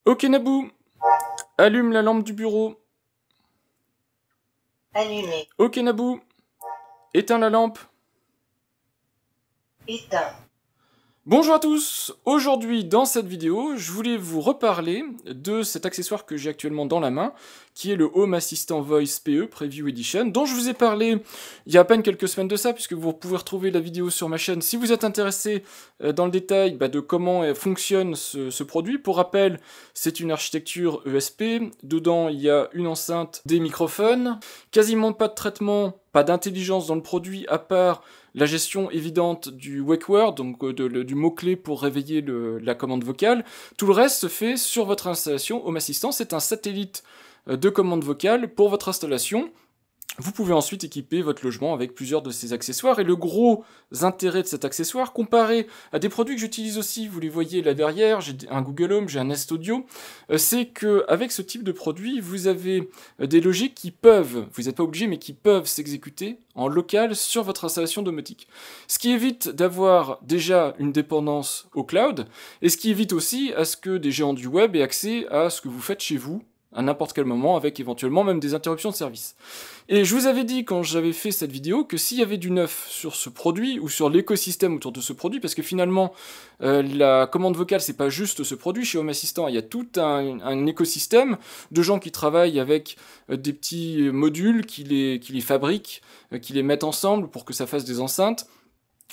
Ok Naboo, allume la lampe du bureau. Allumé. Ok Naboo, éteins la lampe. Éteint. Bonjour à tous, aujourd'hui dans cette vidéo, je voulais vous reparler de cet accessoire que j'ai actuellement dans la main, qui est le Home Assistant Voice PE Preview Edition, dont je vous ai parlé il y a à peine quelques semaines de ça, puisque vous pouvez retrouver la vidéo sur ma chaîne si vous êtes intéressé dans le détail de comment fonctionne ce produit. Pour rappel, c'est une architecture ESP, dedans il y a une enceinte, des microphones, quasiment pas de traitement, pas d'intelligence dans le produit, à part la gestion évidente du wake word, donc du mot-clé pour réveiller la commande vocale. Tout le reste se fait sur votre installation Home Assistant. C'est un satellite de commande vocale pour votre installation. Vous pouvez ensuite équiper votre logement avec plusieurs de ces accessoires. Et le gros intérêt de cet accessoire, comparé à des produits que j'utilise aussi, vous les voyez là derrière, j'ai un Google Home, j'ai un Nest Audio, c'est qu'avec ce type de produit, vous avez des logiques qui peuvent, vous n'êtes pas obligé, mais qui peuvent s'exécuter en local sur votre installation domotique. Ce qui évite d'avoir déjà une dépendance au cloud, et ce qui évite aussi à ce que des géants du web aient accès à ce que vous faites chez vous, à n'importe quel moment, avec éventuellement même des interruptions de service. Et je vous avais dit quand j'avais fait cette vidéo que s'il y avait du neuf sur ce produit, ou sur l'écosystème autour de ce produit, parce que finalement, la commande vocale, c'est pas juste ce produit, chez Home Assistant, il y a tout un écosystème de gens qui travaillent avec des petits modules, qui les fabriquent, qui les mettent ensemble pour que ça fasse des enceintes,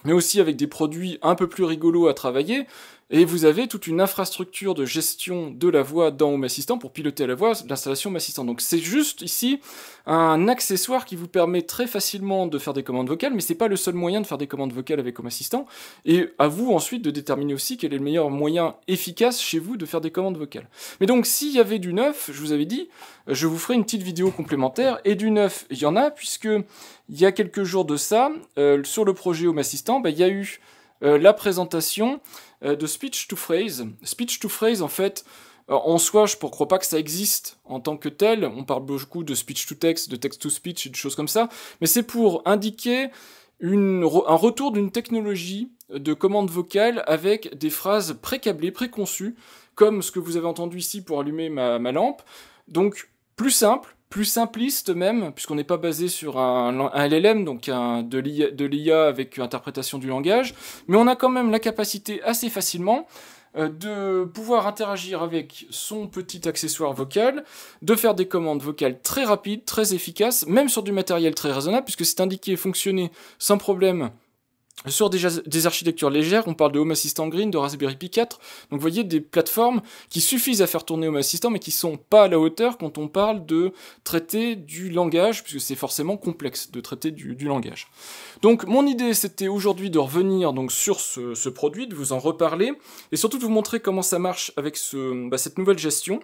mais aussi avec des produits un peu plus rigolos à travailler, et vous avez toute une infrastructure de gestion de la voix dans Home Assistant pour piloter à la voix l'installation Home Assistant. Donc c'est juste ici un accessoire qui vous permet très facilement de faire des commandes vocales, mais c'est pas le seul moyen de faire des commandes vocales avec Home Assistant, et à vous ensuite de déterminer aussi quel est le meilleur moyen efficace chez vous de faire des commandes vocales. Mais donc s'il y avait du neuf, je vous avais dit, je vous ferai une petite vidéo complémentaire, et du neuf, il y en a, puisque il y a quelques jours de ça, sur le projet Home Assistant, il y a eu la présentation de Speech to Phrase. Speech to Phrase, en fait, en soi, je ne crois pas que ça existe en tant que tel. On parle beaucoup de speech to text, de text to speech et de choses comme ça, mais c'est pour indiquer un retour d'une technologie de commande vocale avec des phrases pré-câblées, préconçues, comme ce que vous avez entendu ici pour allumer ma lampe. Donc, plus simple, plus simpliste même, puisqu'on n'est pas basé sur un LLM, donc de l'IA avec interprétation du langage, mais on a quand même la capacité assez facilement de pouvoir interagir avec son petit accessoire vocal, de faire des commandes vocales très rapides, très efficaces, même sur du matériel très raisonnable, puisque c'est indiqué fonctionner sans problème sur des architectures légères. On parle de Home Assistant Green, de Raspberry Pi 4, donc vous voyez des plateformes qui suffisent à faire tourner Home Assistant, mais qui sont pas à la hauteur quand on parle de traiter du langage, puisque c'est forcément complexe de traiter du langage. Donc mon idée c'était aujourd'hui de revenir donc sur ce produit, de vous en reparler, et surtout de vous montrer comment ça marche avec cette nouvelle gestion.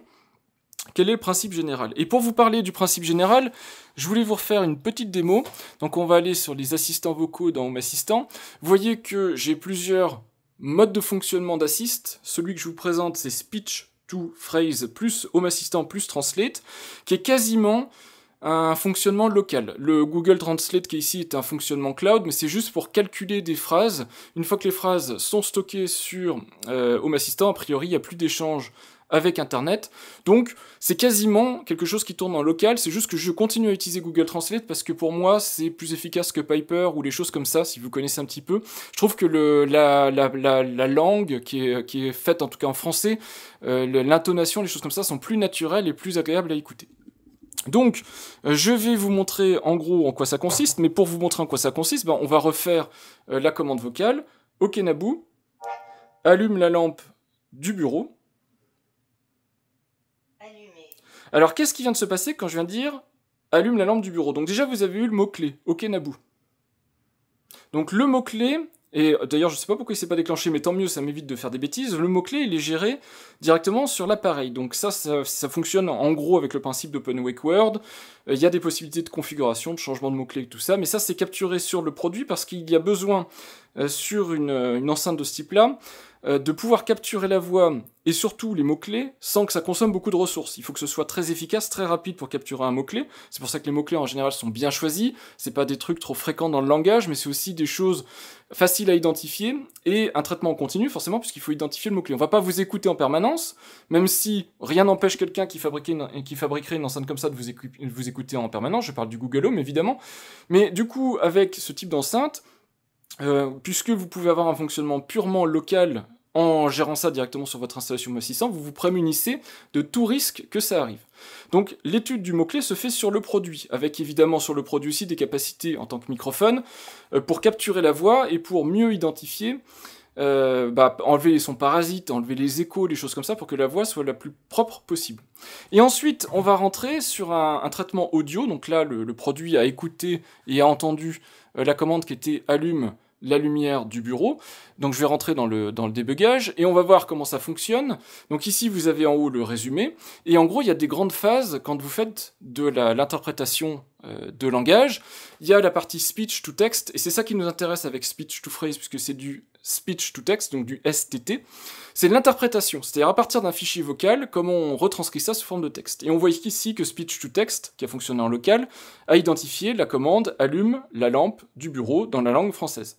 Quel est le principe général? Et pour vous parler du principe général, je voulais vous refaire une petite démo. Donc on va aller sur les assistants vocaux dans Home Assistant. Vous voyez que j'ai plusieurs modes de fonctionnement d'Assist. Celui que je vous présente, c'est Speech to Phrase plus Home Assistant plus Translate, qui est quasiment un fonctionnement local. Le Google Translate qui est ici est un fonctionnement cloud, mais c'est juste pour calculer des phrases. Une fois que les phrases sont stockées sur Home Assistant, a priori, il n'y a plus d'échange avec Internet. Donc, c'est quasiment quelque chose qui tourne en local. C'est juste que je continue à utiliser Google Translate parce que pour moi, c'est plus efficace que Piper ou les choses comme ça, si vous connaissez un petit peu. Je trouve que la langue qui est faite, en tout cas en français, l'intonation, les choses comme ça, sont plus naturelles et plus agréables à écouter. Donc, je vais vous montrer en gros en quoi ça consiste, mais pour vous montrer en quoi ça consiste, on va refaire la commande vocale. Ok Naboo, allume la lampe du bureau. Alors, qu'est-ce qui vient de se passer quand je viens de dire « allume la lampe du bureau » ? Donc déjà, vous avez eu le mot-clé, « Ok Naboo ». Donc le mot-clé, et d'ailleurs, je ne sais pas pourquoi il ne s'est pas déclenché, mais tant mieux, ça m'évite de faire des bêtises, le mot-clé, il est géré directement sur l'appareil. Donc ça fonctionne en gros avec le principe d'Open Wake Word. Il y a des possibilités de configuration, de changement de mot-clé et tout ça, mais ça, c'est capturé sur le produit parce qu'il y a besoin, sur une enceinte de ce type-là, de pouvoir capturer la voix et surtout les mots-clés sans que ça consomme beaucoup de ressources. Il faut que ce soit très efficace, très rapide pour capturer un mot-clé. C'est pour ça que les mots-clés en général sont bien choisis. C'est pas des trucs trop fréquents dans le langage, mais c'est aussi des choses faciles à identifier et un traitement en continu forcément puisqu'il faut identifier le mot-clé. On va pas vous écouter en permanence, même si rien n'empêche quelqu'un qui fabriquerait une enceinte comme ça de vous écouter en permanence. Je parle du Google Home évidemment. Mais du coup, avec ce type d'enceinte, puisque vous pouvez avoir un fonctionnement purement local en gérant ça directement sur votre installation Home Assistant, vous vous prémunissez de tout risque que ça arrive. Donc l'étude du mot-clé se fait sur le produit, avec évidemment sur le produit aussi des capacités en tant que microphone, pour capturer la voix et pour mieux identifier, enlever les sons parasites, enlever les échos, les choses comme ça, pour que la voix soit la plus propre possible. Et ensuite, on va rentrer sur un traitement audio, donc là le produit a écouté et a entendu la commande qui était allume la lumière du bureau. Donc je vais rentrer dans le débugage et on va voir comment ça fonctionne. Donc ici vous avez en haut le résumé et en gros il y a des grandes phases quand vous faites de l'interprétation de langage. Il y a la partie speech to text et c'est ça qui nous intéresse avec speech to phrase puisque c'est du speech to text, donc du STT. C'est l'interprétation, c'est-à-dire à partir d'un fichier vocal, comment on retranscrit ça sous forme de texte. Et on voit ici que speech to text, qui a fonctionné en local, a identifié la commande allume la lampe du bureau dans la langue française.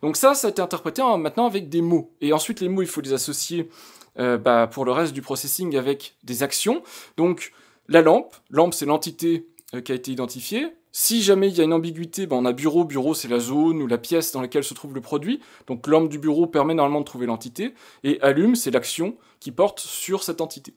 Donc ça a été interprété maintenant avec des mots. Et ensuite les mots, il faut les associer pour le reste du processing avec des actions. Donc la lampe c'est l'entité qui a été identifiée. Si jamais il y a une ambiguïté, on a bureau, c'est la zone ou la pièce dans laquelle se trouve le produit. Donc lampe du bureau permet normalement de trouver l'entité. Et allume, c'est l'action qui porte sur cette entité.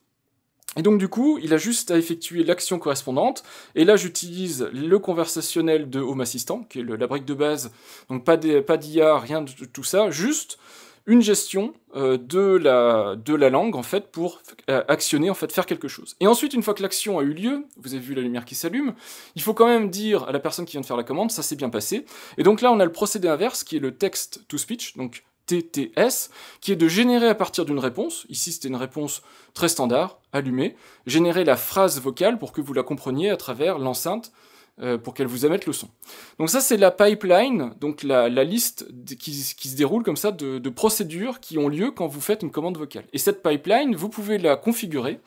Et donc du coup, il a juste à effectuer l'action correspondante. Et là, j'utilise le conversationnel de Home Assistant, qui est la brique de base. Donc pas d'IA, rien de tout ça, juste une gestion de la langue en fait pour actionner, en fait faire quelque chose. Et ensuite, une fois que l'action a eu lieu, vous avez vu la lumière qui s'allume, il faut quand même dire à la personne qui vient de faire la commande, ça s'est bien passé. Et donc là, on a le procédé inverse qui est le text to speech, donc TTS, qui est de générer à partir d'une réponse, ici c'était une réponse très standard, allumée, générer la phrase vocale pour que vous la compreniez à travers l'enceinte, pour qu'elle vous émette le son. Donc ça c'est la pipeline, donc la liste qui se déroule comme ça de procédures qui ont lieu quand vous faites une commande vocale. Et cette pipeline, vous pouvez la configurer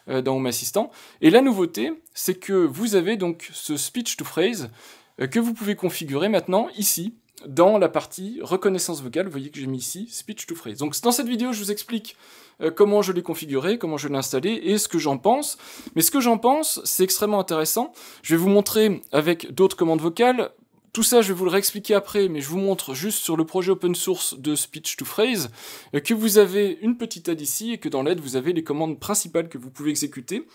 dans Home Assistant. Et la nouveauté, c'est que vous avez donc ce speech to phrase que vous pouvez configurer maintenant ici, dans la partie reconnaissance vocale. Vous voyez que j'ai mis ici speech to phrase. Donc dans cette vidéo, je vous explique comment je l'ai configuré, comment je l'ai installé et ce que j'en pense. Mais ce que j'en pense, c'est extrêmement intéressant. Je vais vous montrer avec d'autres commandes vocales. Tout ça, je vais vous le réexpliquer après, mais je vous montre juste sur le projet open source de speech to phrase que vous avez une petite aide ici et que dans l'aide, vous avez les commandes principales que vous pouvez exécuter.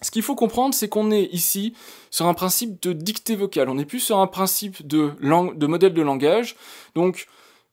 Ce qu'il faut comprendre, c'est qu'on est ici sur un principe de dictée vocale. On n'est plus sur un principe de modèle de langage. Donc,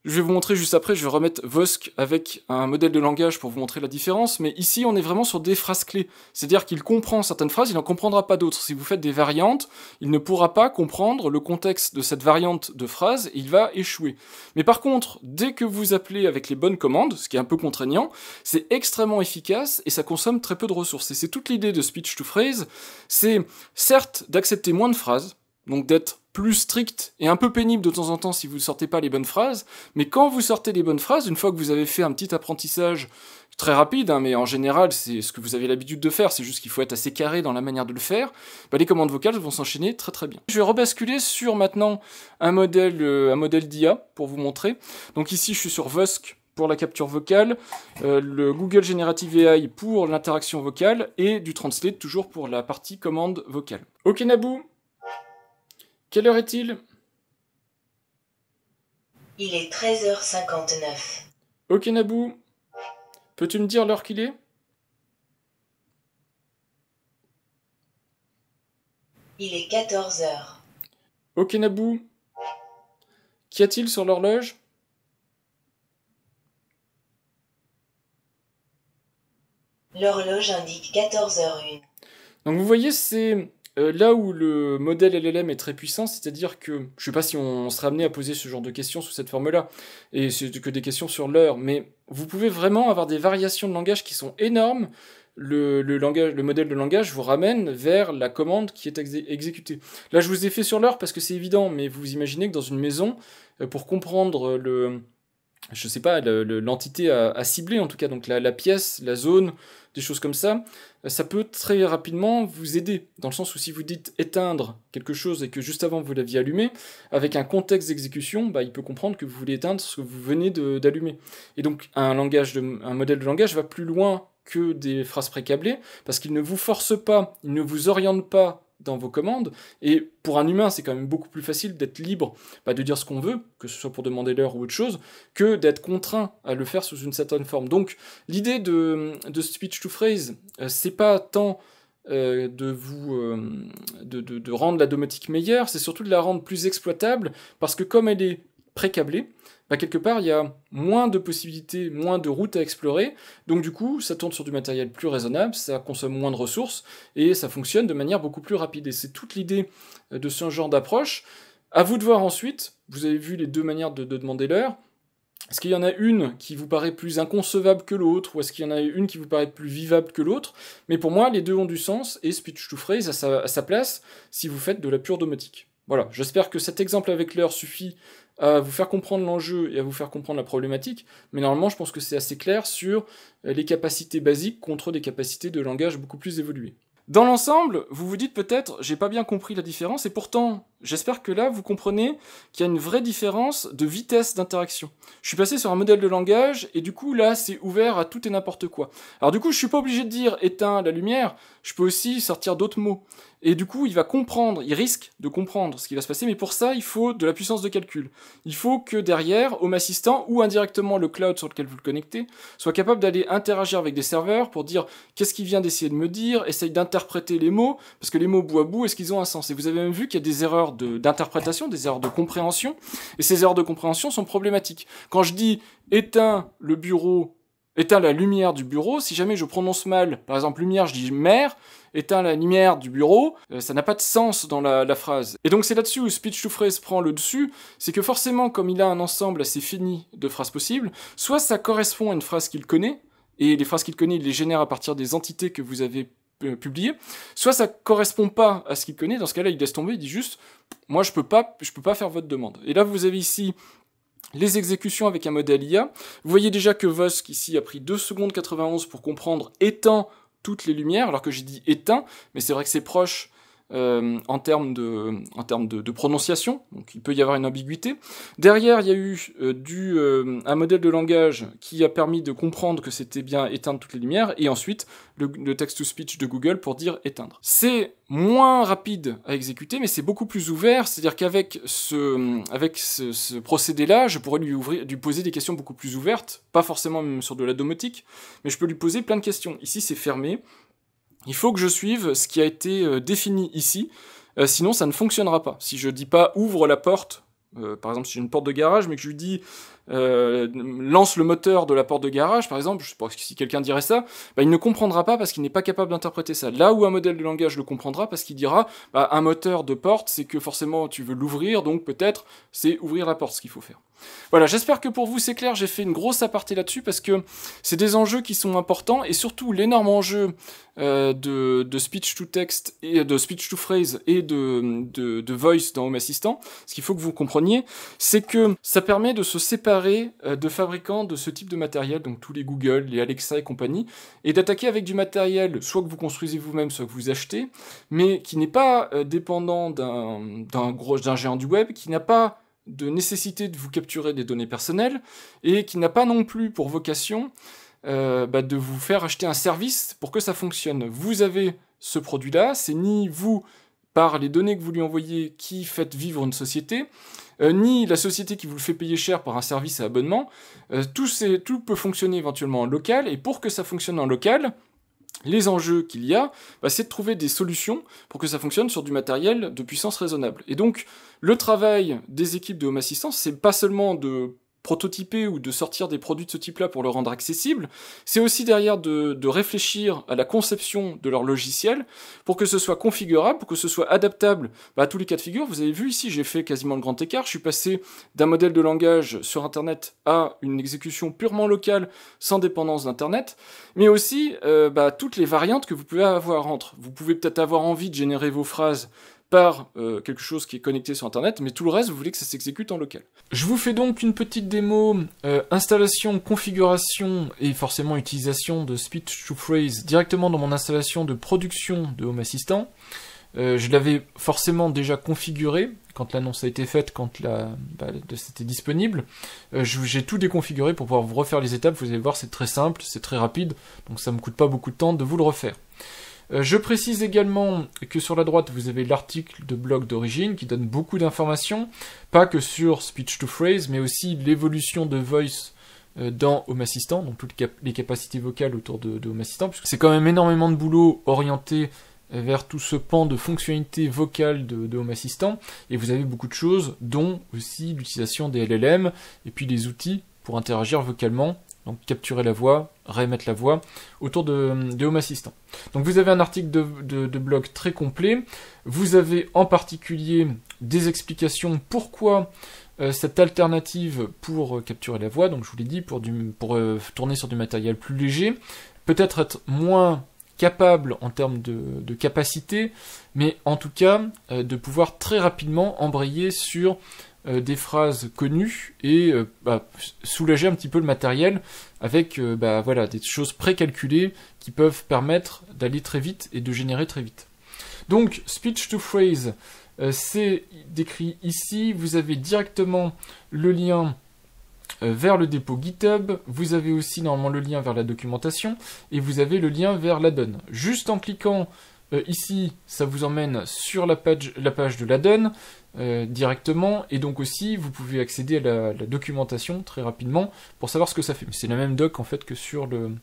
je vais vous montrer juste après, je vais remettre Vosk avec un modèle de langage pour vous montrer la différence, mais ici on est vraiment sur des phrases clés. C'est-à-dire qu'il comprend certaines phrases, il n'en comprendra pas d'autres. Si vous faites des variantes, il ne pourra pas comprendre le contexte de cette variante de phrase et il va échouer. Mais par contre, dès que vous appelez avec les bonnes commandes, ce qui est un peu contraignant, c'est extrêmement efficace et ça consomme très peu de ressources. Et c'est toute l'idée de speech to phrase, c'est certes d'accepter moins de phrases, donc d'être plus strict et un peu pénible de temps en temps si vous ne sortez pas les bonnes phrases, mais quand vous sortez les bonnes phrases, une fois que vous avez fait un petit apprentissage très rapide, mais en général c'est ce que vous avez l'habitude de faire, c'est juste qu'il faut être assez carré dans la manière de le faire, les commandes vocales vont s'enchaîner très très bien. Je vais rebasculer sur maintenant un modèle d'IA pour vous montrer. Donc ici je suis sur Vosk pour la capture vocale, le Google Generative AI pour l'interaction vocale, et du Translate toujours pour la partie commande vocale. Ok Naboo, quelle heure est-il? Il est 13h59. Ok Naboo, peux-tu me dire l'heure qu'il est? Il est 14h. Ok Naboo, qu'y a-t-il sur l'horloge? L'horloge indique 14h01. Donc vous voyez, c'est là où le modèle LLM est très puissant, c'est-à-dire que, je sais pas si on serait amené à poser ce genre de questions sous cette forme-là, et c'est que des questions sur l'heure, mais vous pouvez vraiment avoir des variations de langage qui sont énormes. Le modèle de langage vous ramène vers la commande qui est exécutée. Là, je vous ai fait sur l'heure parce que c'est évident, mais vous imaginez que dans une maison, pour comprendre je sais pas, l'entité à cibler en tout cas, donc la pièce, la zone, des choses comme ça, ça peut très rapidement vous aider, dans le sens où si vous dites éteindre quelque chose et que juste avant vous l'aviez allumé, avec un contexte d'exécution, bah, il peut comprendre que vous voulez éteindre ce que vous venez d'allumer. Et donc un modèle de langage va plus loin que des phrases précablées, parce qu'il ne vous force pas, il ne vous oriente pas dans vos commandes, et pour un humain c'est quand même beaucoup plus facile d'être libre, de dire ce qu'on veut, que ce soit pour demander l'heure ou autre chose, que d'être contraint à le faire sous une certaine forme. Donc l'idée de speech to phrase, c'est pas tant de rendre la domotique meilleure, c'est surtout de la rendre plus exploitable, parce que comme elle est précablée, quelque part, il y a moins de possibilités, moins de routes à explorer, donc du coup, ça tourne sur du matériel plus raisonnable, ça consomme moins de ressources, et ça fonctionne de manière beaucoup plus rapide. Et c'est toute l'idée de ce genre d'approche. À vous de voir ensuite, vous avez vu les deux manières de demander l'heure. Est-ce qu'il y en a une qui vous paraît plus inconcevable que l'autre, ou est-ce qu'il y en a une qui vous paraît plus vivable que l'autre? Mais pour moi, les deux ont du sens, et speech to phrase à sa place si vous faites de la pure domotique. Voilà, j'espère que cet exemple avec l'heure suffit à vous faire comprendre l'enjeu et à vous faire comprendre la problématique, mais normalement je pense que c'est assez clair sur les capacités basiques contre des capacités de langage beaucoup plus évoluées. Dans l'ensemble, vous vous dites peut-être, j'ai pas bien compris la différence, et pourtant, j'espère que là, vous comprenez qu'il y a une vraie différence de vitesse d'interaction. Je suis passé sur un modèle de langage, et du coup, là, c'est ouvert à tout et n'importe quoi. Alors du coup, je suis pas obligé de dire « éteins la lumière », je peux aussi sortir d'autres mots. Et du coup, il va comprendre, il risque de comprendre ce qui va se passer, mais pour ça, il faut de la puissance de calcul. Il faut que derrière, Home Assistant, ou indirectement le cloud sur lequel vous le connectez, soit capable d'aller interagir avec des serveurs pour dire qu'est-ce qu'il vient d'essayer de me dire, essaye d'interpréter les mots, parce que les mots bout à bout, est-ce qu'ils ont un sens? Et vous avez même vu qu'il y a des erreurs d'interprétation, des erreurs de compréhension, et ces erreurs de compréhension sont problématiques. Quand je dis éteins le bureau, éteins la lumière du bureau, si jamais je prononce mal, par exemple lumière, je dis mère, éteins la lumière du bureau, ça n'a pas de sens dans la phrase. Et donc c'est là-dessus où speech to phrase prend le dessus, c'est que forcément, comme il a un ensemble assez fini de phrases possibles, soit ça correspond à une phrase qu'il connaît, et les phrases qu'il connaît, il les génère à partir des entités que vous avez publiées, soit ça correspond pas à ce qu'il connaît, dans ce cas-là, il laisse tomber, il dit juste, moi je peux pas faire votre demande. Et là, vous avez ici les exécutions avec un modèle IA. Vous voyez déjà que Vosk, ici, a pris 2 secondes 91 pour comprendre éteint toutes les lumières, alors que j'ai dit éteint, mais c'est vrai que c'est proche en termes de prononciation, donc il peut y avoir une ambiguïté. Derrière, il y a eu un modèle de langage qui a permis de comprendre que c'était bien éteindre toutes les lumières, et ensuite le text-to-speech de Google pour dire éteindre. C'est moins rapide à exécuter, mais c'est beaucoup plus ouvert, c'est-à-dire qu'avec ce procédé-là, je pourrais lui poser des questions beaucoup plus ouvertes, pas forcément même sur de la domotique, mais je peux lui poser plein de questions. Ici, c'est fermé. Il faut que je suive ce qui a été défini ici, sinon ça ne fonctionnera pas. Si je dis pas ouvre la porte, par exemple si j'ai une porte de garage, mais que je lui dis lance le moteur de la porte de garage, par exemple, je sais pas si quelqu'un dirait ça, il ne comprendra pas parce qu'il n'est pas capable d'interpréter ça. Là où un modèle de langage le comprendra parce qu'il dira un moteur de porte, c'est que forcément tu veux l'ouvrir, donc peut-être c'est ouvrir la porte ce qu'il faut faire. Voilà, j'espère que pour vous c'est clair, j'ai fait une grosse aparté là-dessus parce que c'est des enjeux qui sont importants et surtout l'énorme enjeu de speech to text et de speech to phrase et de voice dans Home Assistant, ce qu'il faut que vous compreniez, c'est que ça permet de se séparer de fabricants de ce type de matériel, donc tous les Google, les Alexa et compagnie, et d'attaquer avec du matériel soit que vous construisez vous-même, soit que vous achetez, mais qui n'est pas dépendant d'un géant du web, qui n'a pas de nécessité de vous capturer des données personnelles, et qui n'a pas non plus pour vocation de vous faire acheter un service pour que ça fonctionne. Vous avez ce produit-là, c'est ni vous, par les données que vous lui envoyez, qui faites vivre une société, ni la société qui vous le fait payer cher par un service à abonnement. Tout peut fonctionner éventuellement en local, et pour que ça fonctionne en local, les enjeux qu'il y a, c'est de trouver des solutions pour que ça fonctionne sur du matériel de puissance raisonnable. Et donc, le travail des équipes de Home Assistant, c'est pas seulement de prototyper ou de sortir des produits de ce type-là pour le rendre accessible, c'est aussi derrière de réfléchir à la conception de leur logiciel pour que ce soit configurable, pour que ce soit adaptable à tous les cas de figure. Vous avez vu ici, j'ai fait quasiment le grand écart, je suis passé d'un modèle de langage sur Internet à une exécution purement locale, sans dépendance d'Internet, mais aussi toutes les variantes que vous pouvez avoir entre. Vous pouvez peut-être avoir envie de générer vos phrases par quelque chose qui est connecté sur Internet, mais tout le reste, vous voulez que ça s'exécute en local. Je vous fais donc une petite démo installation, configuration et forcément utilisation de Speech to Phrase directement dans mon installation de production de Home Assistant. Je l'avais forcément déjà configuré quand l'annonce a été faite, quand c'était disponible. J'ai tout déconfiguré pour pouvoir vous refaire les étapes. Vous allez voir, c'est très simple, c'est très rapide, donc ça me coûte pas beaucoup de temps de vous le refaire. Je précise également que sur la droite, vous avez l'article de blog d'origine qui donne beaucoup d'informations, pas que sur Speech to Phrase, mais aussi l'évolution de Voice dans Home Assistant, donc toutes les capacités vocales autour de Home Assistant, puisque c'est quand même énormément de boulot orienté vers tout ce pan de fonctionnalités vocales de Home Assistant, et vous avez beaucoup de choses, dont aussi l'utilisation des LLM, et puis des outils pour interagir vocalement, donc capturer la voix, réémettre la voix, autour de Home Assistant. Donc vous avez un article de blog très complet, vous avez en particulier des explications pourquoi cette alternative pour capturer la voix, donc je vous l'ai dit, pour tourner sur du matériel plus léger, peut-être être moins capable en termes de capacité, mais en tout cas de pouvoir très rapidement embrayer sur des phrases connues et soulager un petit peu le matériel avec voilà, des choses précalculées qui peuvent permettre d'aller très vite et de générer très vite. Donc Speech to Phrase, c'est décrit ici, vous avez directement le lien vers le dépôt GitHub, vous avez aussi normalement le lien vers la documentation, et vous avez le lien vers l'addon. Juste en cliquant ici, ça vous emmène sur la page de l'addon directement, et donc aussi vous pouvez accéder à la documentation très rapidement pour savoir ce que ça fait. C'est la même doc en fait que sur le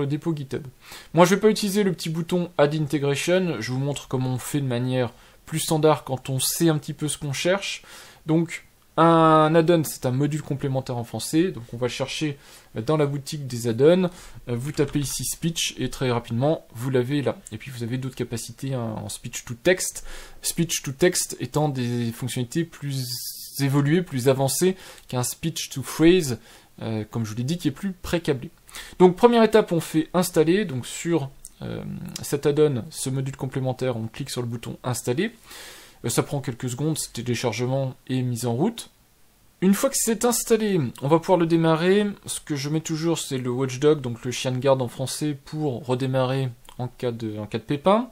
dépôt GitHub. Moi je ne vais pas utiliser le petit bouton Add Integration, je vous montre comment on fait de manière plus standard quand on sait un petit peu ce qu'on cherche. Donc un add-on, c'est un module complémentaire en français, donc on va le chercher dans la boutique des add-ons, vous tapez ici speech et très rapidement vous l'avez là. Et puis vous avez d'autres capacités en speech to text, speech to text étant des fonctionnalités plus évoluées, plus avancées qu'un speech to phrase, comme je vous l'ai dit, qui est plus pré-câblé. Donc première étape, on fait installer, donc sur cet add-on, ce module complémentaire, on clique sur le bouton installer. Ça prend quelques secondes, c'est téléchargement et mise en route. Une fois que c'est installé, on va pouvoir le démarrer. Ce que je mets toujours, c'est le watchdog, donc le chien de garde en français, pour redémarrer en cas de pépin.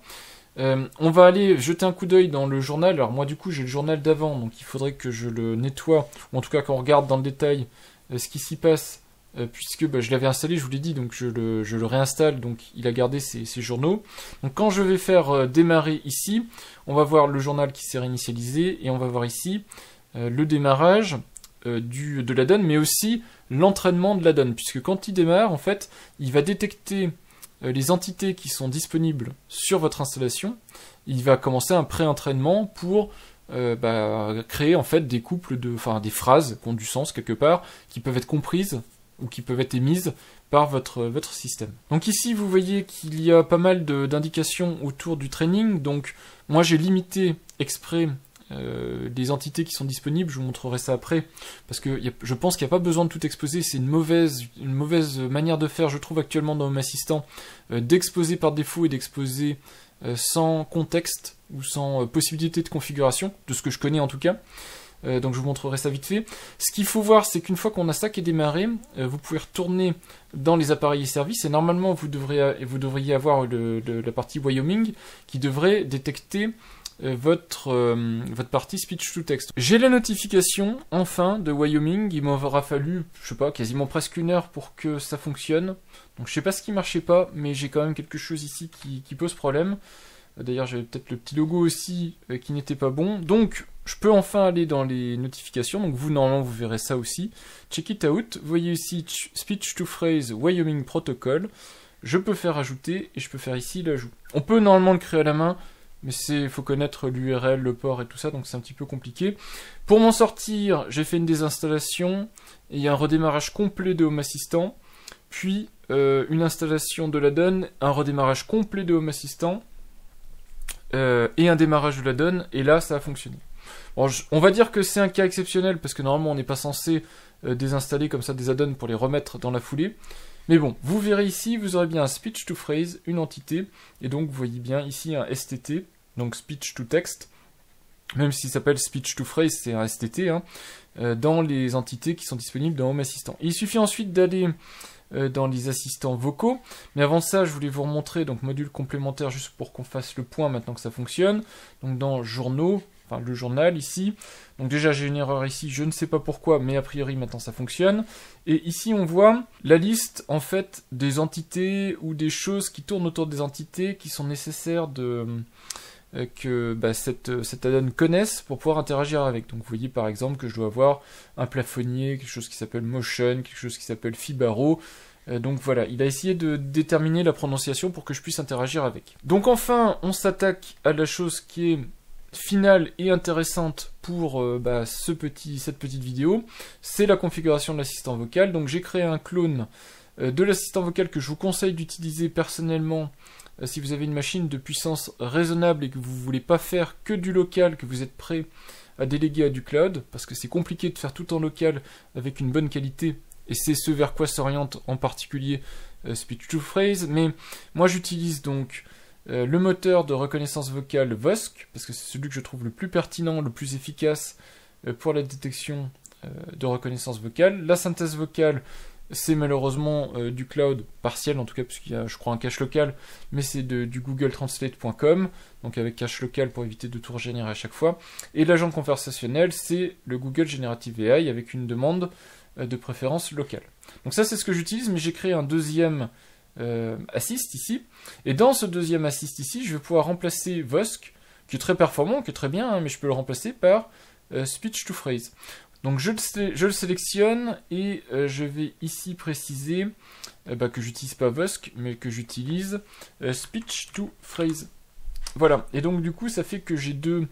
On va aller jeter un coup d'œil dans le journal. Alors moi du coup j'ai le journal d'avant, donc il faudrait que je le nettoie, ou en tout cas qu'on regarde dans le détail ce qui s'y passe, puisque je l'avais installé, je vous l'ai dit, donc je le réinstalle, donc il a gardé ses journaux. Donc quand je vais faire démarrer ici, on va voir le journal qui s'est réinitialisé, et on va voir ici le démarrage de l'addon, mais aussi l'entraînement de l'addon, puisque quand il démarre, en fait, il va détecter les entités qui sont disponibles sur votre installation. Il va commencer un pré-entraînement pour créer en fait des couples des phrases qui ont du sens quelque part, qui peuvent être comprises ou qui peuvent être émises par votre système. Donc ici vous voyez qu'il y a pas mal d'indications autour du training, donc moi j'ai limité exprès les entités qui sont disponibles, je vous montrerai ça après, parce que je pense qu'il n'y a pas besoin de tout exposer, c'est une mauvaise manière de faire, je trouve actuellement dans Home Assistant, d'exposer par défaut et d'exposer sans contexte ou sans possibilité de configuration, de ce que je connais en tout cas. Donc je vous montrerai ça vite fait. Ce qu'il faut voir, c'est qu'une fois qu'on a ça qui est démarré, vous pouvez retourner dans les appareils et services, et normalement vous devriez avoir la partie Wyoming qui devrait détecter votre partie speech to text. J'ai la notification enfin de Wyoming, il m'aura fallu, je sais pas, quasiment presque 1 heure pour que ça fonctionne. Donc je sais pas ce qui marchait pas, mais j'ai quand même quelque chose ici qui pose problème. D'ailleurs j'avais peut-être le petit logo aussi qui n'était pas bon. Donc je peux enfin aller dans les notifications, donc vous normalement vous verrez ça aussi. Check it out, vous voyez ici Speech to Phrase Wyoming Protocol. Je peux faire ajouter et je peux faire ici l'ajout. On peut normalement le créer à la main, mais il faut connaître l'URL, le port et tout ça, donc c'est un petit peu compliqué. Pour m'en sortir, j'ai fait une désinstallation et un redémarrage complet de Home Assistant, puis une installation de l'addon, un redémarrage complet de Home Assistant, et un démarrage de l'addon, et là ça a fonctionné. Bon, on va dire que c'est un cas exceptionnel, parce que normalement on n'est pas censé désinstaller comme ça des add-ons pour les remettre dans la foulée. Mais bon, vous verrez ici, vous aurez bien un speech to phrase, une entité, et donc vous voyez bien ici un STT, donc speech to text, même s'il s'appelle speech to phrase, c'est un STT, hein, dans les entités qui sont disponibles dans Home Assistant. Il suffit ensuite d'aller dans les assistants vocaux, mais avant ça je voulais vous remontrer donc module complémentaire juste pour qu'on fasse le point maintenant que ça fonctionne. Donc dans journaux, enfin le journal ici, donc déjà j'ai une erreur ici, je ne sais pas pourquoi, mais a priori maintenant ça fonctionne. Et ici on voit la liste en fait des entités ou des choses qui tournent autour des entités qui sont nécessaires que cet add-on connaisse pour pouvoir interagir avec. Donc vous voyez par exemple que je dois avoir un plafonnier, quelque chose qui s'appelle motion, quelque chose qui s'appelle fibaro. Donc voilà, il a essayé de déterminer la prononciation pour que je puisse interagir avec. Donc enfin, on s'attaque à la chose qui est finale et intéressante pour cette petite vidéo. C'est la configuration de l'assistant vocal. Donc j'ai créé un clone de l'assistant vocal que je vous conseille d'utiliser personnellement si vous avez une machine de puissance raisonnable et que vous ne voulez pas faire que du local, que vous êtes prêt à déléguer à du cloud, parce que c'est compliqué de faire tout en local avec une bonne qualité, et c'est ce vers quoi s'oriente en particulier Speech to Phrase. Mais moi j'utilise donc le moteur de reconnaissance vocale Vosk, parce que c'est celui que je trouve le plus pertinent, le plus efficace pour la détection de reconnaissance vocale. La synthèse vocale, c'est malheureusement du cloud partiel, en tout cas puisqu'il y a je crois un cache local, mais c'est du googletranslate.com, donc avec cache local pour éviter de tout régénérer à chaque fois. Et l'agent conversationnel, c'est le Google Generative AI avec une demande de préférence locale. Donc ça c'est ce que j'utilise, mais j'ai créé un deuxième assist ici, et dans ce deuxième assist ici, je vais pouvoir remplacer Vosk, qui est très performant, qui est très bien, hein, mais je peux le remplacer par Speech to Phrase. Donc je le sélectionne et je vais ici préciser que j'utilise pas Vosk, mais que j'utilise Speech to Phrase. Voilà, et donc du coup ça fait que j'ai deux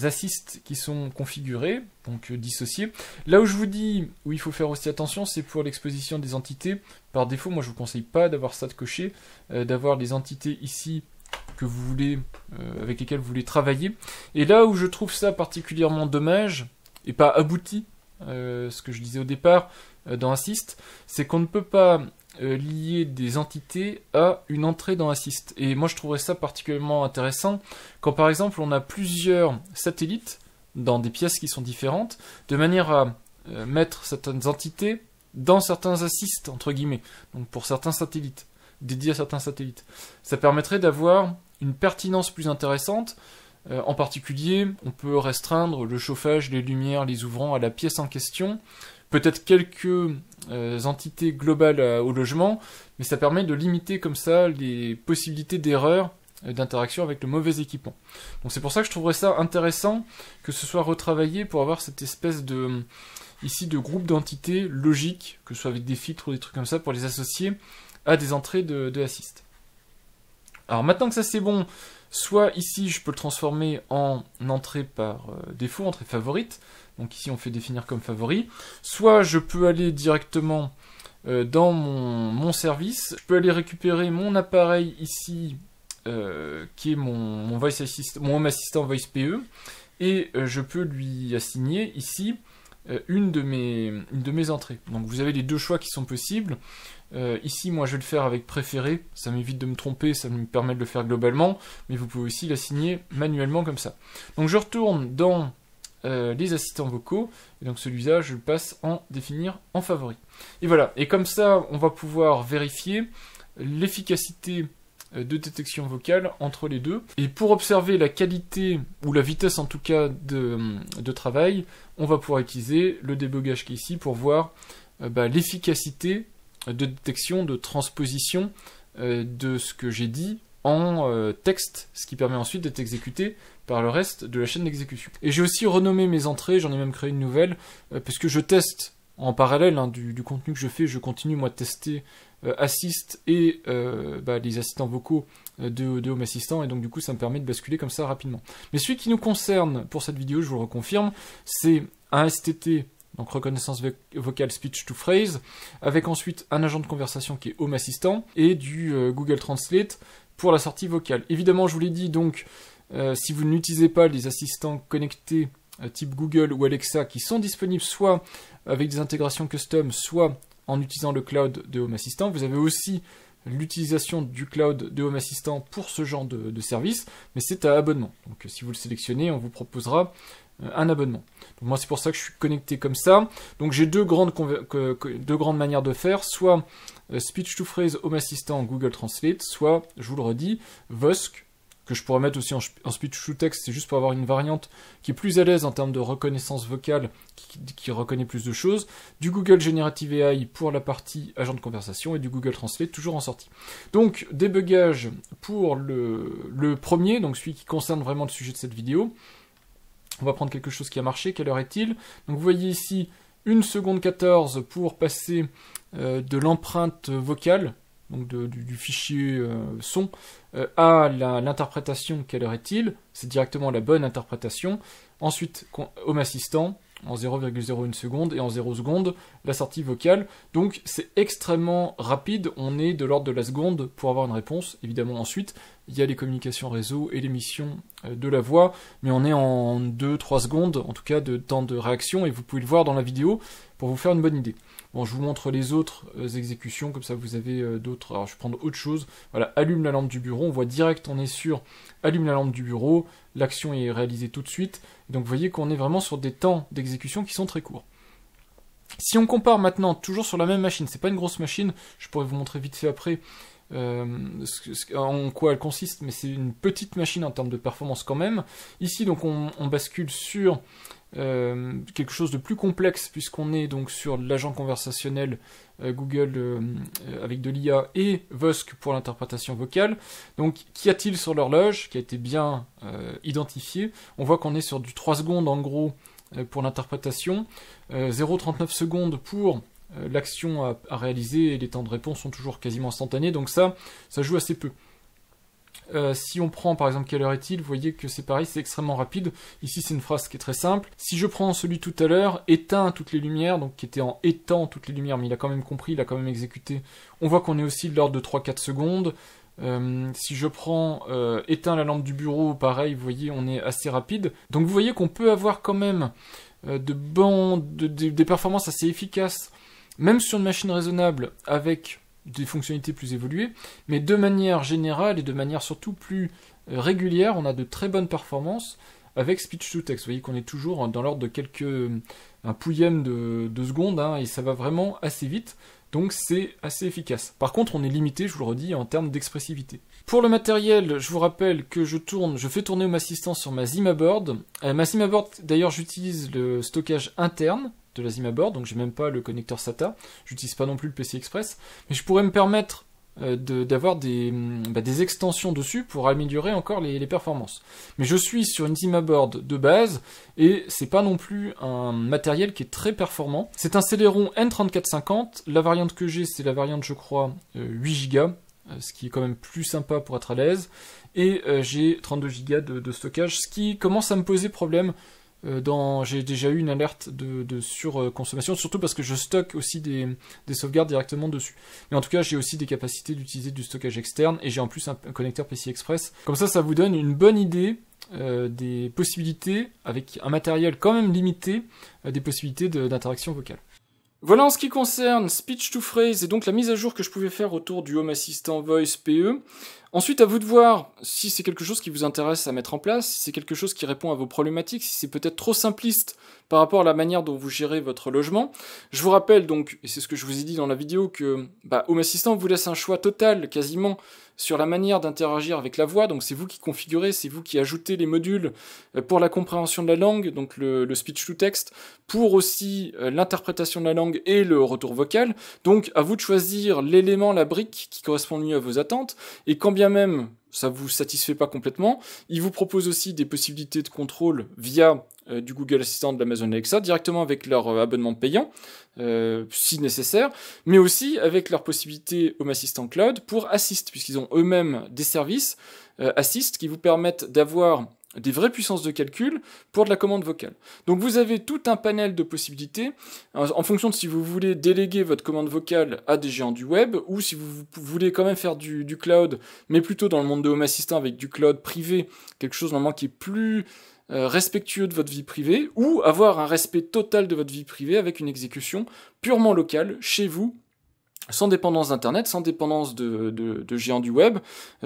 assists qui sont configurés, donc dissociés. Là où je vous dis, où il faut faire aussi attention, c'est pour l'exposition des entités. Par défaut, moi je vous conseille pas d'avoir ça de coché, d'avoir les entités ici que vous voulez, avec lesquelles vous voulez travailler. Et là où je trouve ça particulièrement dommage, et pas abouti, ce que je disais au départ dans Assist, c'est qu'on ne peut pas lier des entités à une entrée dans Assist. Et moi je trouverais ça particulièrement intéressant quand par exemple on a plusieurs satellites dans des pièces qui sont différentes, de manière à mettre certaines entités dans certains assists, entre guillemets, donc pour certains satellites, dédiés à certains satellites. Ça permettrait d'avoir une pertinence plus intéressante. En particulier, on peut restreindre le chauffage, les lumières, les ouvrants à la pièce en question, peut-être quelques entités globales au logement, mais ça permet de limiter comme ça les possibilités d'erreur d'interaction avec le mauvais équipement. Donc c'est pour ça que je trouverais ça intéressant que ce soit retravaillé pour avoir cette espèce de groupe d'entités logiques, que ce soit avec des filtres ou des trucs comme ça, pour les associer à des entrées de Assist. Alors maintenant que ça c'est bon, soit ici je peux le transformer en entrée par défaut, entrée favorite, donc ici on fait définir comme favori, soit je peux aller directement dans mon service, je peux aller récupérer mon appareil ici, qui est mon Home Assistant Voice PE, et je peux lui assigner ici une de mes entrées. Donc vous avez les deux choix qui sont possibles. Ici, moi, je vais le faire avec préféré. Ça m'évite de me tromper, ça me permet de le faire globalement. Mais vous pouvez aussi l'assigner manuellement comme ça. Donc je retourne dans les assistants vocaux. Et donc celui-là, je le passe en définir en favori. Et voilà. Et comme ça, on va pouvoir vérifier l'efficacité de détection vocale entre les deux. Et pour observer la qualité, ou la vitesse en tout cas, de travail, on va pouvoir utiliser le débogage qui est ici pour voir l'efficacité de détection, de transposition de ce que j'ai dit en texte, ce qui permet ensuite d'être exécuté par le reste de la chaîne d'exécution. Et j'ai aussi renommé mes entrées, j'en ai même créé une nouvelle, parce que je teste en parallèle du contenu que je fais, je continue moi de tester Assist et les assistants vocaux de Home Assistant, et donc du coup ça me permet de basculer comme ça rapidement. Mais celui qui nous concerne pour cette vidéo, je vous le reconfirme, c'est un STT, donc reconnaissance vocale Speech to Phrase, avec ensuite un agent de conversation qui est Home Assistant, et du Google Translate pour la sortie vocale. Évidemment, je vous l'ai dit, donc si vous n'utilisez pas les assistants connectés type Google ou Alexa qui sont disponibles soit avec des intégrations custom, soit en utilisant le cloud de Home Assistant, vous avez aussi l'utilisation du cloud de Home Assistant pour ce genre de service, mais c'est à abonnement. Donc si vous le sélectionnez, on vous proposera un abonnement. Donc moi c'est pour ça que je suis connecté comme ça. Donc j'ai deux grandes manières de faire, soit Speech to Phrase Home Assistant Google Translate, soit, je vous le redis, Vosk, que je pourrais mettre aussi en speech to text, c'est juste pour avoir une variante qui est plus à l'aise en termes de reconnaissance vocale, qui reconnaît plus de choses, du Google Generative AI pour la partie agent de conversation, et du Google Translate toujours en sortie. Donc, débugage pour le premier, donc celui qui concerne vraiment le sujet de cette vidéo. On va prendre quelque chose qui a marché, quelle heure est-il? Donc vous voyez ici 1 seconde 14 pour passer de l'empreinte vocale, donc du fichier son, à l'interprétation, quelle heure est-il? C'est directement la bonne interprétation. Ensuite, Home Assistant, en 0,01 seconde, et en 0 seconde, la sortie vocale. Donc c'est extrêmement rapide, on est de l'ordre de la seconde pour avoir une réponse. Évidemment ensuite, il y a les communications réseau et l'émission de la voix, mais on est en 2-3 secondes, en tout cas de temps de réaction, et vous pouvez le voir dans la vidéo pour vous faire une bonne idée. Bon, je vous montre les autres exécutions, comme ça vous avez d'autres. Alors je vais prendre autre chose. Voilà, allume la lampe du bureau, on voit direct, on est sur allume la lampe du bureau, l'action est réalisée tout de suite. Donc vous voyez qu'on est vraiment sur des temps d'exécution qui sont très courts. Si on compare maintenant, toujours sur la même machine, c'est pas une grosse machine, je pourrais vous montrer vite fait après en quoi elle consiste, mais c'est une petite machine en termes de performance quand même. Ici donc on bascule sur quelque chose de plus complexe, puisqu'on est donc sur l'agent conversationnel Google avec de l'IA et Vosk pour l'interprétation vocale. Donc qu'y a-t-il sur l'horloge qui a été bien identifié? On voit qu'on est sur du 3 secondes en gros pour l'interprétation, 0,39 secondes pour l'action à réaliser, et les temps de réponse sont toujours quasiment instantanés, donc ça joue assez peu. Si on prend par exemple quelle heure est-il, vous voyez que c'est pareil, c'est extrêmement rapide. Ici c'est une phrase qui est très simple. Si je prends celui tout à l'heure, éteins toutes les lumières, donc qui était en éteint toutes les lumières, mais il a quand même compris, il a quand même exécuté, on voit qu'on est aussi de l'ordre de 3-4 secondes. Si je prends éteins la lampe du bureau, pareil, vous voyez, on est assez rapide. Donc vous voyez qu'on peut avoir quand même des performances assez efficaces, même sur une machine raisonnable, avec des fonctionnalités plus évoluées, mais de manière générale et de manière surtout plus régulière, on a de très bonnes performances avec speech to text. Vous voyez qu'on est toujours dans l'ordre de un pouillème de secondes, hein, et ça va vraiment assez vite, donc c'est assez efficace. Par contre, on est limité, je vous le redis, en termes d'expressivité. Pour le matériel, je vous rappelle que je fais tourner Home Assistant sur ma Zimaboard. Ma Zimaboard, d'ailleurs, j'utilise le stockage interne de la Zimaboard, donc j'ai même pas le connecteur SATA, j'utilise pas non plus le PCI Express, mais je pourrais me permettre d'avoir des extensions dessus pour améliorer encore les performances. Mais je suis sur une Zimaboard de base, et c'est pas non plus un matériel qui est très performant. C'est un Celeron N3450, la variante que j'ai, c'est la variante, je crois, 8 Go, ce qui est quand même plus sympa pour être à l'aise, et j'ai 32 Go de stockage, ce qui commence à me poser problème. J'ai déjà eu une alerte de surconsommation, surtout parce que je stocke aussi des sauvegardes directement dessus. Mais en tout cas, j'ai aussi des capacités d'utiliser du stockage externe, et j'ai en plus un connecteur PCI Express. Comme ça vous donne une bonne idée des possibilités, avec un matériel quand même limité, des possibilités d'interaction vocale. Voilà en ce qui concerne Speech to Phrase, et donc la mise à jour que je pouvais faire autour du Home Assistant Voice PE. Ensuite, à vous de voir si c'est quelque chose qui vous intéresse à mettre en place, si c'est quelque chose qui répond à vos problématiques, si c'est peut-être trop simpliste par rapport à la manière dont vous gérez votre logement. Je vous rappelle donc, et c'est ce que je vous ai dit dans la vidéo, que Home Assistant vous laisse un choix total, quasiment, sur la manière d'interagir avec la voix. Donc c'est vous qui configurez, c'est vous qui ajoutez les modules pour la compréhension de la langue, donc le speech to text, pour aussi l'interprétation de la langue et le retour vocal. Donc à vous de choisir l'élément, la brique qui correspond le mieux à vos attentes, et quand bien même ça vous satisfait pas complètement, il vous propose aussi des possibilités de contrôle via du Google Assistant de l'Amazon Alexa, directement avec leur abonnement payant, si nécessaire, mais aussi avec leur possibilité Home Assistant Cloud pour Assist, puisqu'ils ont eux-mêmes des services Assist qui vous permettent d'avoir des vraies puissances de calcul pour de la commande vocale. Donc vous avez tout un panel de possibilités, en fonction de si vous voulez déléguer votre commande vocale à des géants du web, ou si vous voulez quand même faire du cloud, mais plutôt dans le monde de Home Assistant avec du cloud privé, quelque chose normalement qui est plus respectueux de votre vie privée, ou avoir un respect total de votre vie privée avec une exécution purement locale, chez vous, sans dépendance d'Internet, sans dépendance de géants du web,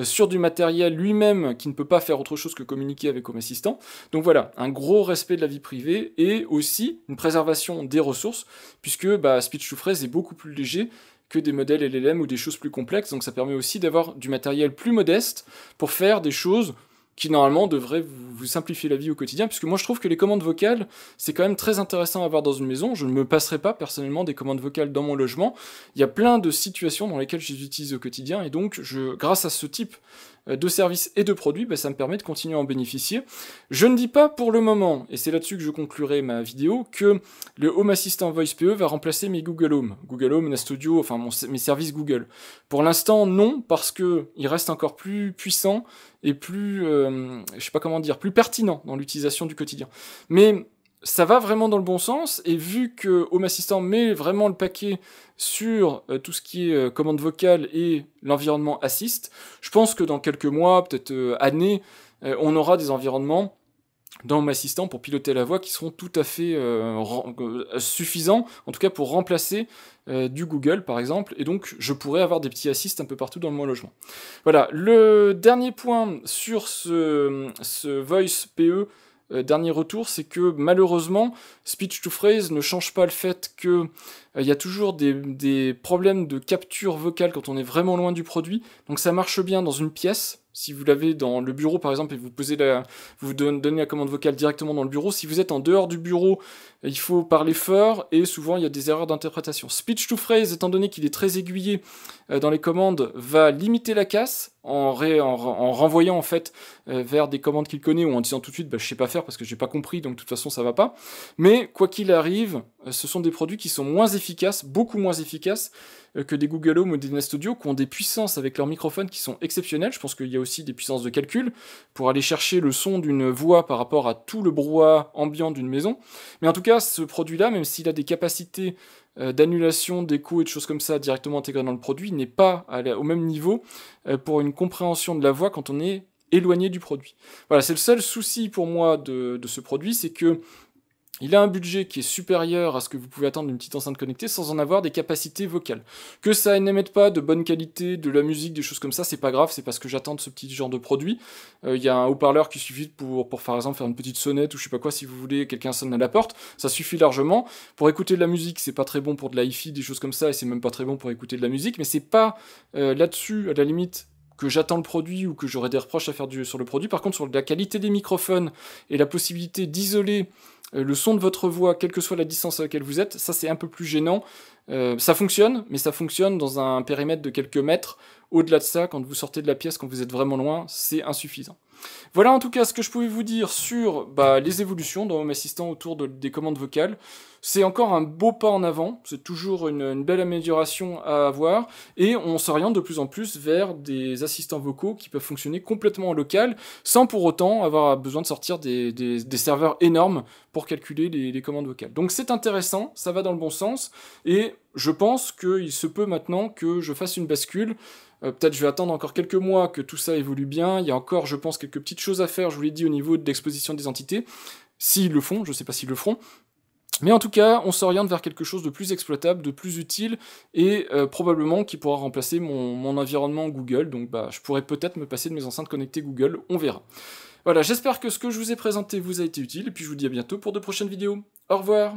sur du matériel lui-même qui ne peut pas faire autre chose que communiquer avec Home Assistant. Donc voilà, un gros respect de la vie privée et aussi une préservation des ressources, puisque Speech to Phrase est beaucoup plus léger que des modèles LLM ou des choses plus complexes, donc ça permet aussi d'avoir du matériel plus modeste pour faire des choses qui normalement devraient vous simplifier la vie au quotidien, puisque moi je trouve que les commandes vocales, c'est quand même très intéressant à avoir dans une maison. Je ne me passerai pas personnellement des commandes vocales dans mon logement. Il y a plein de situations dans lesquelles je les utilise au quotidien, et donc grâce à ce type de services et de produits, ça me permet de continuer à en bénéficier. Je ne dis pas pour le moment, et c'est là-dessus que je conclurai ma vidéo, que le Home Assistant Voice PE va remplacer mes Google Home, Nest Audio, enfin mes services Google. Pour l'instant, non, parce que il reste encore plus puissant et plus, je sais pas comment dire, plus pertinent dans l'utilisation du quotidien. Mais ça va vraiment dans le bon sens, et vu que Home Assistant met vraiment le paquet sur tout ce qui est commande vocale et l'environnement Assist, je pense que dans quelques mois, peut-être années, on aura des environnements dans Home Assistant pour piloter la voix qui seront tout à fait suffisants, en tout cas pour remplacer du Google par exemple, et donc je pourrais avoir des petits assists un peu partout dans mon logement. Voilà, le dernier point sur ce Voice PE, dernier retour, c'est que malheureusement, Speech to Phrase ne change pas le fait que il y a toujours des problèmes de capture vocale quand on est vraiment loin du produit, donc ça marche bien dans une pièce. Si vous l'avez dans le bureau par exemple et vous donnez la commande vocale directement dans le bureau, si vous êtes en dehors du bureau, il faut parler fort et souvent il y a des erreurs d'interprétation. Speech to Phrase, étant donné qu'il est très aiguillé dans les commandes, va limiter la casse en renvoyant en fait vers des commandes qu'il connaît ou en disant tout de suite je sais pas faire parce que j'ai pas compris donc de toute façon ça va pas. Mais quoi qu'il arrive, ce sont des produits qui sont moins efficaces, beaucoup moins efficaces que des Google Home ou des Nest Audio, qui ont des puissances avec leurs microphones qui sont exceptionnelles. Je pense qu'il y a aussi des puissances de calcul pour aller chercher le son d'une voix par rapport à tout le brouhaha ambiant d'une maison. Mais en tout cas, ce produit-là, même s'il a des capacités d'annulation, d'écho et de choses comme ça directement intégrées dans le produit, n'est pas au même niveau pour une compréhension de la voix quand on est éloigné du produit. Voilà, c'est le seul souci pour moi de ce produit, c'est que il a un budget qui est supérieur à ce que vous pouvez attendre d'une petite enceinte connectée sans en avoir des capacités vocales. Que ça n'émette pas de bonne qualité, de la musique, des choses comme ça, c'est pas grave, c'est parce que j'attends de ce petit genre de produit. Il y a un haut-parleur qui suffit pour par exemple faire une petite sonnette ou je sais pas quoi, si vous voulez, quelqu'un sonne à la porte, ça suffit largement. Pour écouter de la musique, c'est pas très bon pour de la hi-fi, des choses comme ça, et c'est même pas très bon pour écouter de la musique, mais c'est pas là-dessus, à la limite, que j'attends le produit ou que j'aurais des reproches à faire sur le produit. Par contre, sur la qualité des microphones et la possibilité d'isoler le son de votre voix, quelle que soit la distance à laquelle vous êtes, ça c'est un peu plus gênant. Ça fonctionne, mais ça fonctionne dans un périmètre de quelques mètres. Au-delà de ça, quand vous sortez de la pièce, quand vous êtes vraiment loin, c'est insuffisant. Voilà en tout cas ce que je pouvais vous dire sur les évolutions dans Home Assistant autour des commandes vocales. C'est encore un beau pas en avant, c'est toujours une belle amélioration à avoir, et on s'oriente de plus en plus vers des assistants vocaux qui peuvent fonctionner complètement en local, sans pour autant avoir besoin de sortir des serveurs énormes pour calculer les commandes vocales. Donc c'est intéressant, ça va dans le bon sens, et je pense qu'il se peut maintenant que je fasse une bascule. Peut-être je vais attendre encore quelques mois que tout ça évolue bien. Il y a encore, je pense, quelques petites choses à faire, je vous l'ai dit, au niveau de l'exposition des entités. S'ils le font, je ne sais pas s'ils le feront. Mais en tout cas, on s'oriente vers quelque chose de plus exploitable, de plus utile, et probablement qui pourra remplacer mon environnement Google. Donc je pourrais peut-être me passer de mes enceintes connectées Google, on verra. Voilà, j'espère que ce que je vous ai présenté vous a été utile, et puis je vous dis à bientôt pour de prochaines vidéos. Au revoir!